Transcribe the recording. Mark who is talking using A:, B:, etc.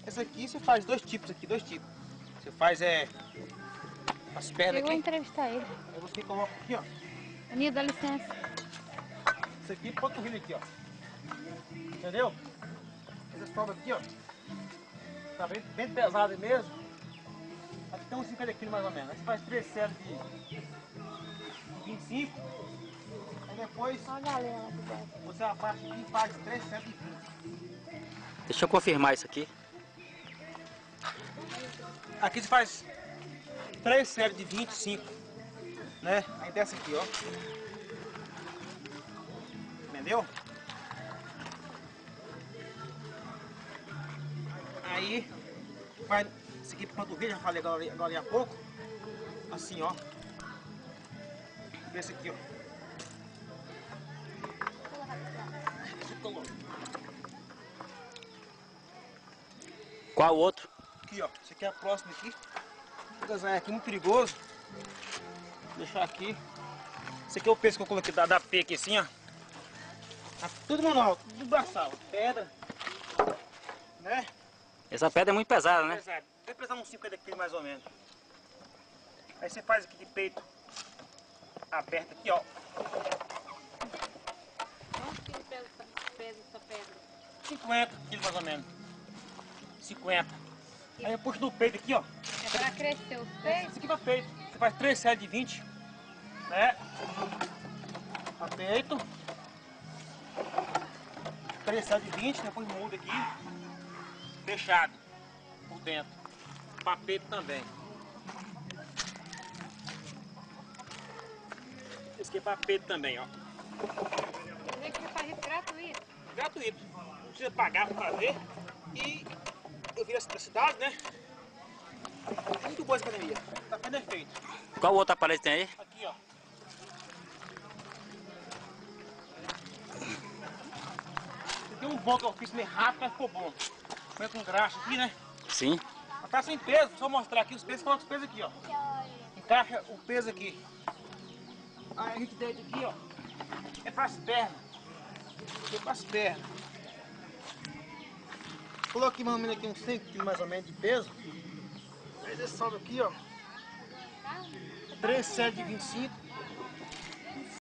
A: Essa aqui você faz dois tipos aqui, dois tipos. Você faz as pernas
B: Eu vou
A: aqui.
B: entrevistar ele.
A: Aí você coloca aqui, ó.
B: Aninha, dá licença.
A: Isso aqui panturrilha aqui, ó. Entendeu? Essa sobra aqui, ó. Tá bem pesado mesmo. Aqui tem uns 50 quilos mais ou menos. Aí você faz 3 séries de 25. Aí depois
B: Olha a galinha lá de baixo.
A: você abaixa aqui e faz 3 séries de 20.
C: Deixa eu confirmar isso aqui.
A: Aqui você faz 3 séries de 25, né? Aí desce aqui, ó. Entendeu? Aí vai isso aqui para panturrilha, já falei agora há pouco. Assim, ó. Esse aqui, ó.
C: Qual o outro?
A: Aqui, ó. Esse aqui é a próxima aqui. Vou desenhar aqui, muito perigoso. Vou deixar aqui. Esse aqui é o peso que eu coloquei da P aqui, assim, ó. Tá tudo manual, tudo braçal. Pedra. Né?
C: Essa pedra é muito pesada, né?
A: Pesado. Deve pesar uns 50 quilos mais ou menos. Aí você faz aqui de peito aberto aqui, ó.
B: Quantos quilos pesa essa pedra?
A: 50 quilos mais ou menos. 50. Aí eu puxo no peito aqui, ó.
B: É pra crescer os
A: Isso
B: peitos?
A: aqui pra peito. Você faz 3 séries de 20. Né? Pra peito. 3 séries de 20, depois muda aqui. Fechado. Por dentro. Pra peito também. Esse aqui é pra peito também, ó.
B: Quer dizer que você faz isso gratuito?
A: Gratuito. Não precisa pagar pra fazer. E eu vim da cidade, né? Muito boa essa academia. Tá fazendo efeito.
C: Qual o outro aparelho tem aí?
A: Aqui, ó. Tem um bom que eu fiz meio rápido, mas ficou bom. Põe com graxa aqui, né?
C: Sim.
A: Mas tá sem peso, só mostrar aqui os pesos, coloca os pesos aqui, ó. Encaixa o peso aqui. Aí a gente deita aqui, ó. É pras pernas. É pras pernas. Coloquei mais ou menos aqui uns 100 kg mais ou menos de peso. Aí você sobe aqui, ó. 3 séries de 25.